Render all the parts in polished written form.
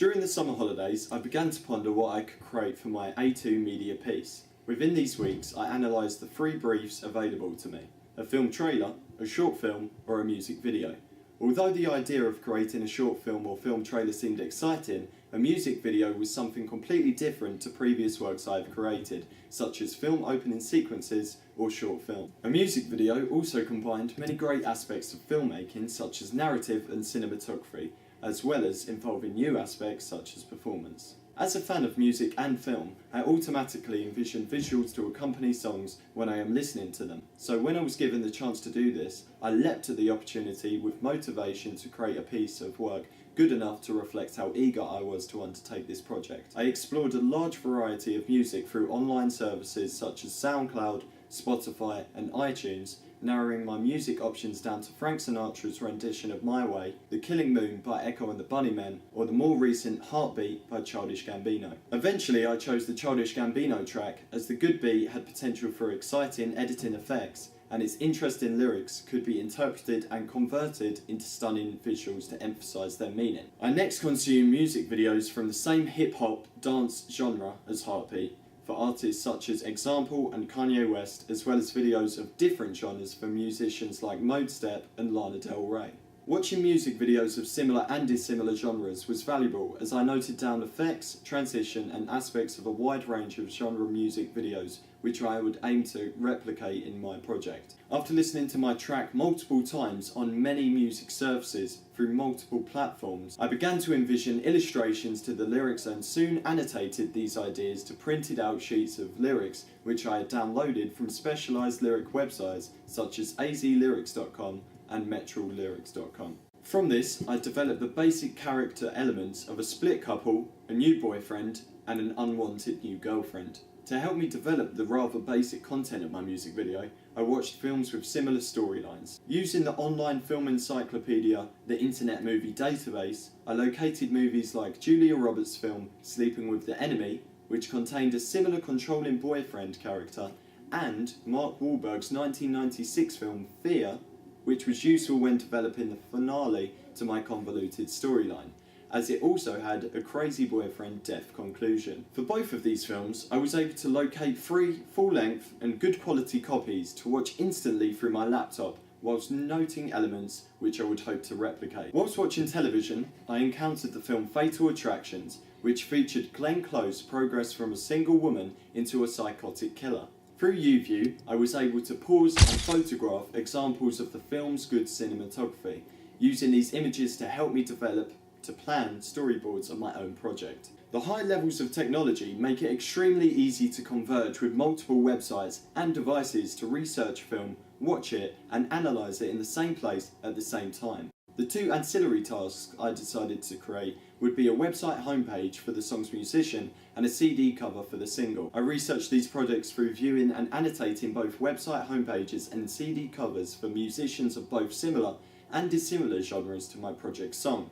During the summer holidays, I began to ponder what I could create for my A2 media piece. Within these weeks, I analysed the 3 briefs available to me: a film trailer, a short film, or a music video. Although the idea of creating a short film or film trailer seemed exciting, a music video was something completely different to previous works I have created, such as film opening sequences or short film. A music video also combined many great aspects of filmmaking, such as narrative and cinematography, as well as involving new aspects such as performance. As a fan of music and film, I automatically envision visuals to accompany songs when I am listening to them. So when I was given the chance to do this, I leapt at the opportunity with motivation to create a piece of work good enough to reflect how eager I was to undertake this project. I explored a large variety of music through online services such as SoundCloud, Spotify and iTunes, narrowing my music options down to Frank Sinatra's rendition of My Way, The Killing Moon by Echo and the Bunnymen, or the more recent Heartbeat by Childish Gambino. Eventually I chose the Childish Gambino track as the good beat had potential for exciting editing effects, and its interesting lyrics could be interpreted and converted into stunning visuals to emphasise their meaning. I next consumed music videos from the same hip-hop dance genre as Heartbeat, for artists such as Example and Kanye West, as well as videos of different genres for musicians like Modestep and Lana Del Rey. Watching music videos of similar and dissimilar genres was valuable, as I noted down effects, transition and aspects of a wide range of genre music videos which I would aim to replicate in my project. After listening to my track multiple times on many music services through multiple platforms, I began to envision illustrations to the lyrics and soon annotated these ideas to printed out sheets of lyrics which I had downloaded from specialised lyric websites such as azlyrics.com and metrolyrics.com. From this, I developed the basic character elements of a split couple, a new boyfriend, and an unwanted new girlfriend. To help me develop the rather basic content of my music video, I watched films with similar storylines. Using the online film encyclopedia, the Internet Movie Database, I located movies like Julia Roberts' film Sleeping with the Enemy, which contained a similar controlling boyfriend character, and Mark Wahlberg's 1996 film Fear, which was useful when developing the finale to my convoluted storyline, as it also had a crazy boyfriend death conclusion. For both of these films, I was able to locate 3 full-length and good quality copies to watch instantly through my laptop, whilst noting elements which I would hope to replicate. Whilst watching television, I encountered the film Fatal Attractions, which featured Glenn Close progress from a single woman into a psychotic killer. Through UView, I was able to pause and photograph examples of the film's good cinematography, using these images to help me develop to plan storyboards of my own project. The high levels of technology make it extremely easy to converge with multiple websites and devices to research film, watch it, and analyse it in the same place at the same time. The 2 ancillary tasks I decided to create would be a website homepage for the song's musician and a CD cover for the single. I researched these projects through viewing and annotating both website homepages and CD covers for musicians of both similar and dissimilar genres to my project song.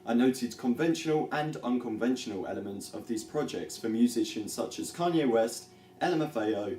I noted conventional and unconventional elements of these projects for musicians such as Kanye West, LMFAO,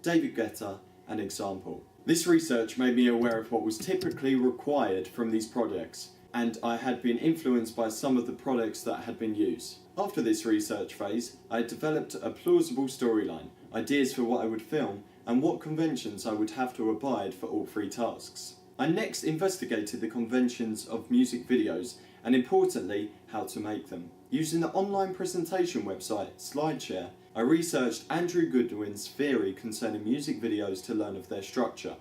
David Guetta, and Example. This research made me aware of what was typically required from these projects, and I had been influenced by some of the products that had been used. After this research phase, I had developed a plausible storyline, ideas for what I would film, and what conventions I would have to abide for all 3 tasks. I next investigated the conventions of music videos, and importantly, how to make them. Using the online presentation website SlideShare, I researched Andrew Goodwin's theory concerning music videos to learn of their structure,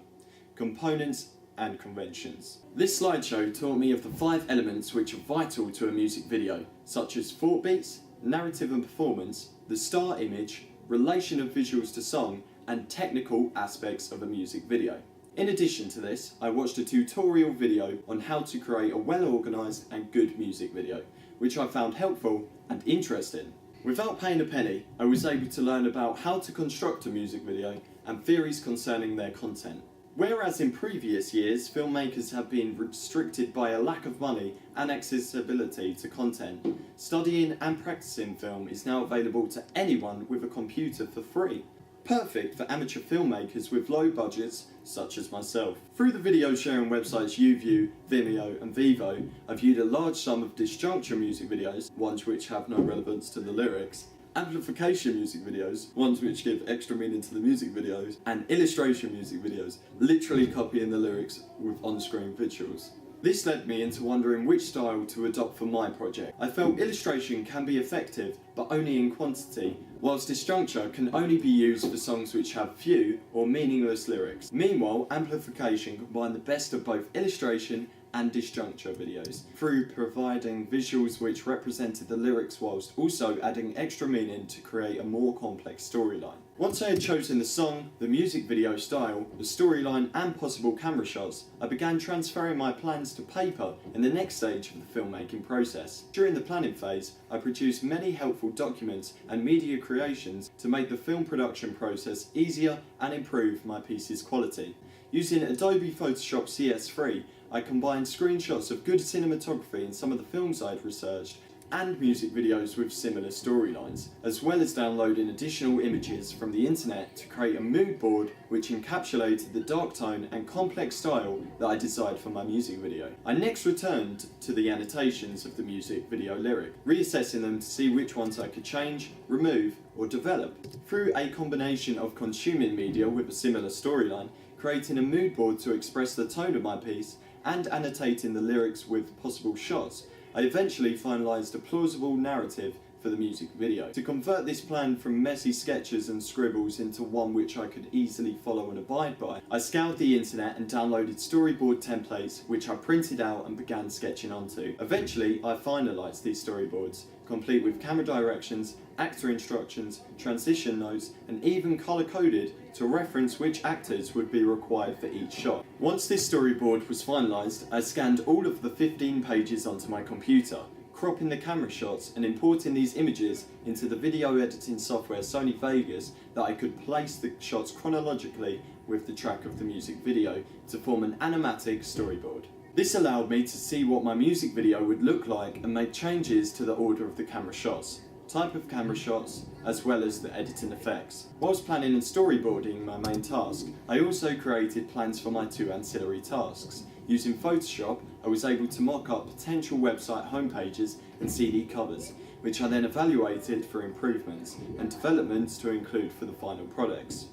components, and conventions. This slideshow taught me of the 5 elements which are vital to a music video, such as thought beats, narrative and performance, the star image, relation of visuals to song, and technical aspects of a music video. In addition to this, I watched a tutorial video on how to create a well-organised and good music video, which I found helpful and interesting. Without paying a penny, I was able to learn about how to construct a music video and theories concerning their content. Whereas in previous years, filmmakers have been restricted by a lack of money and accessibility to content, studying and practicing film is now available to anyone with a computer for free. perfect for amateur filmmakers with low budgets such as myself. Through the video sharing websites YouView, Vimeo and Vivo, I viewed a large sum of disjuncture music videos, ones which have no relevance to the lyrics, amplification music videos, ones which give extra meaning to the music videos, and illustration music videos, literally copying the lyrics with on-screen visuals. This led me into wondering which style to adopt for my project. I felt illustration can be effective, but only in quantity, whilst disjuncture can only be used for songs which have few or meaningless lyrics. Meanwhile, amplification combined the best of both illustration and disjuncture videos, through providing visuals which represented the lyrics whilst also adding extra meaning to create a more complex storyline. Once I had chosen the song, the music video style, the storyline and possible camera shots, I began transferring my plans to paper in the next stage of the filmmaking process. During the planning phase, I produced many helpful documents and media creations to make the film production process easier and improve my piece's quality. Using Adobe Photoshop CS3, I combined screenshots of good cinematography in some of the films I'd researched and music videos with similar storylines, as well as downloading additional images from the internet to create a mood board which encapsulated the dark tone and complex style that I desired for my music video. I next returned to the annotations of the music video lyric, reassessing them to see which ones I could change, remove or develop. Through a combination of consuming media with a similar storyline, creating a mood board to express the tone of my piece, and annotating the lyrics with possible shots, I eventually finalised a plausible narrative for the music video. To convert this plan from messy sketches and scribbles into one which I could easily follow and abide by, I scoured the internet and downloaded storyboard templates which I printed out and began sketching onto. Eventually, I finalised these storyboards, complete with camera directions, actor instructions, transition notes, and even colour-coded to reference which actors would be required for each shot. Once this storyboard was finalised, I scanned all of the 15 pages onto my computer, cropping the camera shots and importing these images into the video editing software Sony Vegas that I could place the shots chronologically with the track of the music video to form an animatic storyboard. This allowed me to see what my music video would look like and make changes to the order of the camera shots, type of camera shots, as well as the editing effects. Whilst planning and storyboarding my main task, I also created plans for my two ancillary tasks. Using Photoshop, I was able to mock up potential website homepages and CD covers, which I then evaluated for improvements and developments to include for the final products.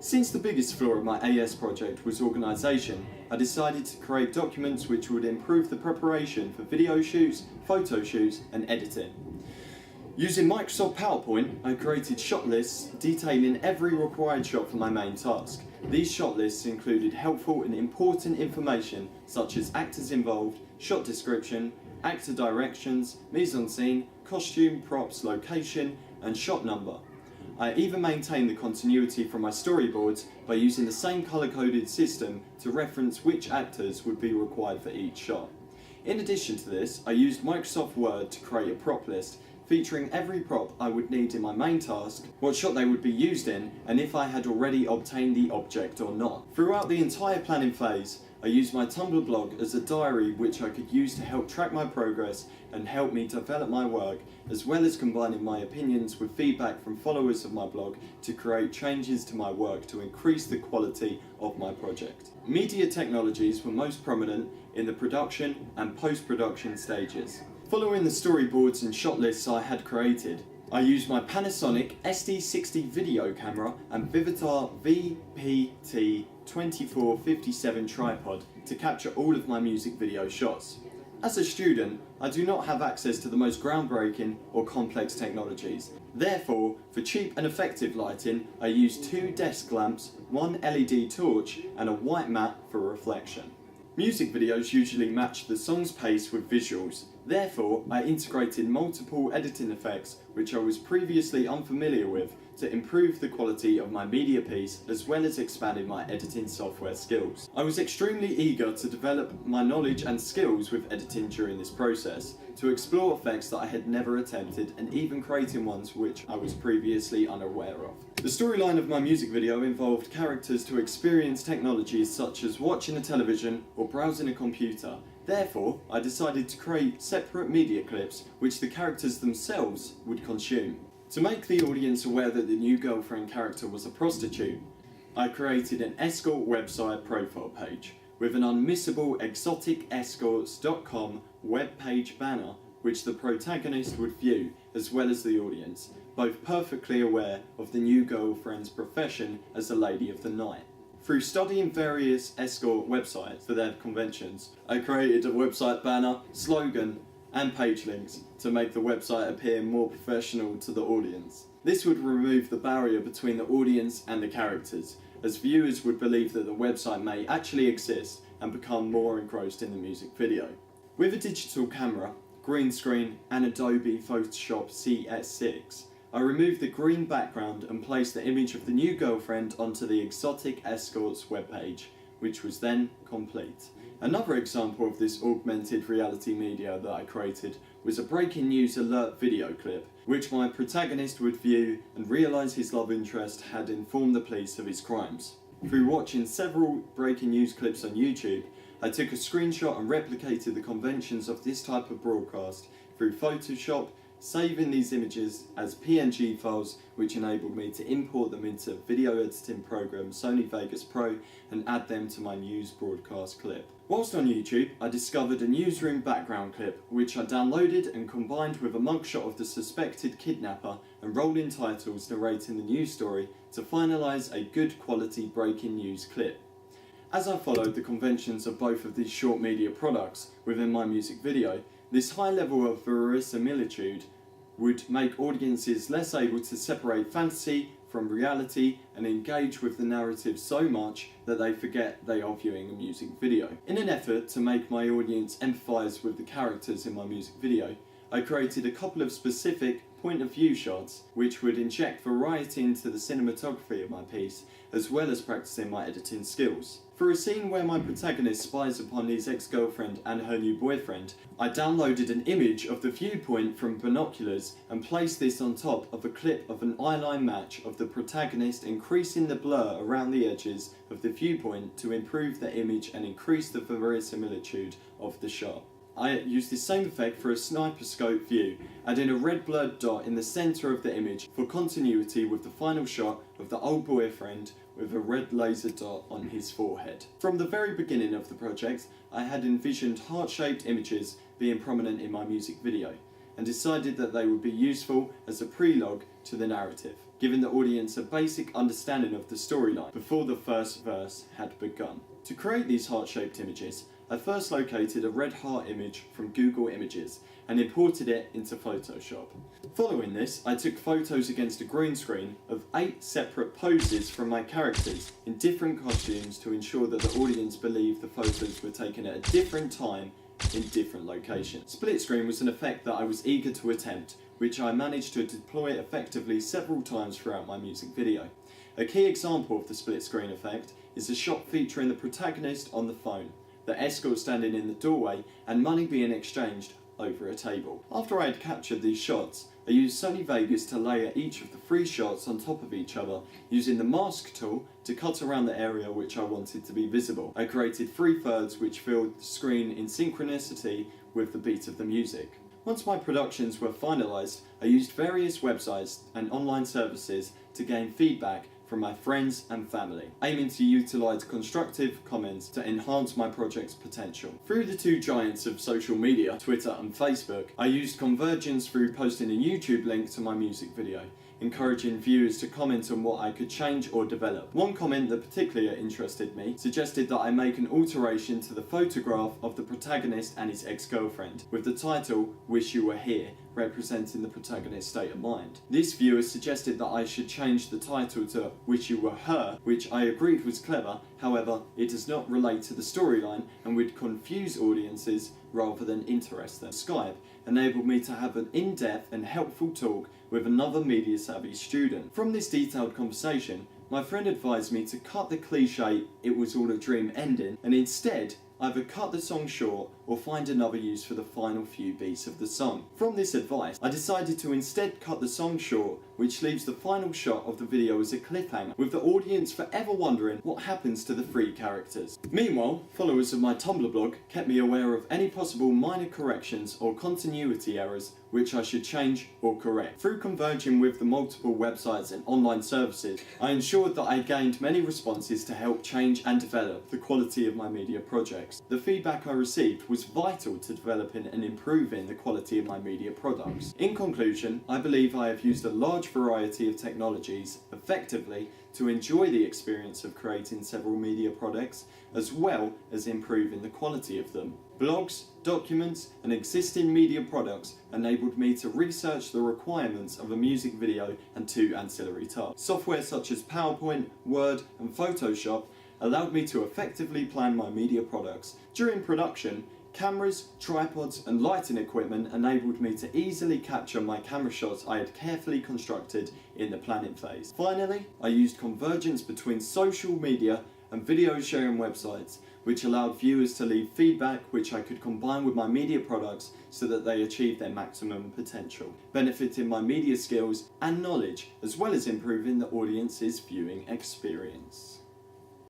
Since the biggest flaw of my AS project was organisation, I decided to create documents which would improve the preparation for video shoots, photo shoots and editing. Using Microsoft PowerPoint, I created shot lists detailing every required shot for my main task. These shot lists included helpful and important information such as actors involved, shot description, actor directions, mise-en-scene, costume, props, location and shot number. I even maintained the continuity from my storyboards by using the same colour-coded system to reference which actors would be required for each shot. In addition to this, I used Microsoft Word to create a prop list featuring every prop I would need in my main task, what shot they would be used in, and if I had already obtained the object or not. Throughout the entire planning phase, I used my Tumblr blog as a diary which I could use to help track my progress and help me develop my work, as well as combining my opinions with feedback from followers of my blog to create changes to my work to increase the quality of my project. Media technologies were most prominent in the production and post-production stages. Following the storyboards and shot lists I had created, I used my Panasonic SD60 video camera and Vivitar VPT2457 tripod to capture all of my music video shots. As a student, I do not have access to the most groundbreaking or complex technologies. Therefore, for cheap and effective lighting, I used 2 desk lamps, 1 LED torch and a white mat for reflection. Music videos usually match the song's pace with visuals. Therefore, I integrated multiple editing effects which I was previously unfamiliar with to improve the quality of my media piece as well as expanding my editing software skills. I was extremely eager to develop my knowledge and skills with editing during this process, to explore effects that I had never attempted and even creating ones which I was previously unaware of. The storyline of my music video involved characters to experience technologies such as watching a television or browsing a computer. Therefore, I decided to create separate media clips which the characters themselves would consume. To make the audience aware that the new girlfriend character was a prostitute, I created an escort website profile page with an unmissable exoticescorts.com webpage banner which the protagonist would view as well as the audience, both perfectly aware of the new girlfriend's profession as a lady of the night. Through studying various escort websites for their conventions, I created a website banner, slogan and page links to make the website appear more professional to the audience. This would remove the barrier between the audience and the characters, as viewers would believe that the website may actually exist and become more engrossed in the music video. With a digital camera, green screen and Adobe Photoshop CS6, I removed the green background and placed the image of the new girlfriend onto the Exotic Escorts webpage, which was then complete. Another example of this augmented reality media that I created was a breaking news alert video clip, which my protagonist would view and realise his love interest had informed the police of his crimes. Through watching several breaking news clips on YouTube, I took a screenshot and replicated the conventions of this type of broadcast through Photoshop, saving these images as PNG files, which enabled me to import them into video editing program Sony Vegas Pro and add them to my news broadcast clip. Whilst on YouTube, I discovered a newsroom background clip which I downloaded and combined with a mugshot of the suspected kidnapper and rolling titles narrating the news story to finalise a good quality breaking news clip. As I followed the conventions of both of these short media products within my music video, this high level of verisimilitude would make audiences less able to separate fantasy from reality and engage with the narrative so much that they forget they are viewing a music video. In an effort to make my audience empathise with the characters in my music video, I created a couple of specific point of view shots which would inject variety into the cinematography of my piece, as well as practicing my editing skills. For a scene where my protagonist spies upon his ex-girlfriend and her new boyfriend, I downloaded an image of the viewpoint from binoculars and placed this on top of a clip of an eyeline match of the protagonist, increasing the blur around the edges of the viewpoint to improve the image and increase the verisimilitude of the shot. I used the same effect for a sniper scope view, adding a red blurred dot in the centre of the image for continuity with the final shot of the old boyfriend with a red laser dot on his forehead. From the very beginning of the project, I had envisioned heart-shaped images being prominent in my music video, and decided that they would be useful as a prelogue to the narrative, giving the audience a basic understanding of the storyline before the first verse had begun. To create these heart-shaped images, I first located a red heart image from Google Images and imported it into Photoshop. Following this, I took photos against a green screen of 8 separate poses from my characters in different costumes to ensure that the audience believed the photos were taken at a different time in different locations. Split screen was an effect that I was eager to attempt, which I managed to deploy effectively several times throughout my music video. A key example of the split screen effect is a shot featuring the protagonist on the phone, the escort standing in the doorway, and money being exchanged over a table. After I had captured these shots, I used Sony Vegas to layer each of the 3 shots on top of each other, using the mask tool to cut around the area which I wanted to be visible. I created 3 thirds which filled the screen in synchronicity with the beat of the music. Once my productions were finalised, I used various websites and online services to gain feedback from my friends and family, aiming to utilise constructive comments to enhance my project's potential. Through the 2 giants of social media, Twitter and Facebook, I used convergence through posting a YouTube link to my music video, encouraging viewers to comment on what I could change or develop. One comment that particularly interested me suggested that I make an alteration to the photograph of the protagonist and his ex-girlfriend, with the title "Wish You Were Here," representing the protagonist's state of mind. This viewer suggested that I should change the title to "Wish You Were Her," which I agreed was clever. However, it does not relate to the storyline and would confuse audiences rather than interest them. Skype enabled me to have an in-depth and helpful talk with another media-savvy student. From this detailed conversation, my friend advised me to cut the cliche "it was all a dream" ending and instead either cut the song short or find another use for the final few beats of the song. From this advice, I decided to instead cut the song short, which leaves the final shot of the video as a cliffhanger, with the audience forever wondering what happens to the three characters. Meanwhile, followers of my Tumblr blog kept me aware of any possible minor corrections or continuity errors which I should change or correct. Through converging with the multiple websites and online services, I ensured that I gained many responses to help change and develop the quality of my media projects. The feedback I received was vital to developing and improving the quality of my media products. In conclusion, I believe I have used a large variety of technologies effectively to enjoy the experience of creating several media products, as well as improving the quality of them. Blogs, documents, and existing media products enabled me to research the requirements of a music video and 2 ancillary tasks. Software such as PowerPoint, Word, and Photoshop allowed me to effectively plan my media products. During production, cameras, tripods, and lighting equipment enabled me to easily capture my camera shots I had carefully constructed in the planning phase. Finally, I used convergence between social media and video sharing websites, which allowed viewers to leave feedback which I could combine with my media products so that they achieve their maximum potential, benefiting my media skills and knowledge, as well as improving the audience's viewing experience.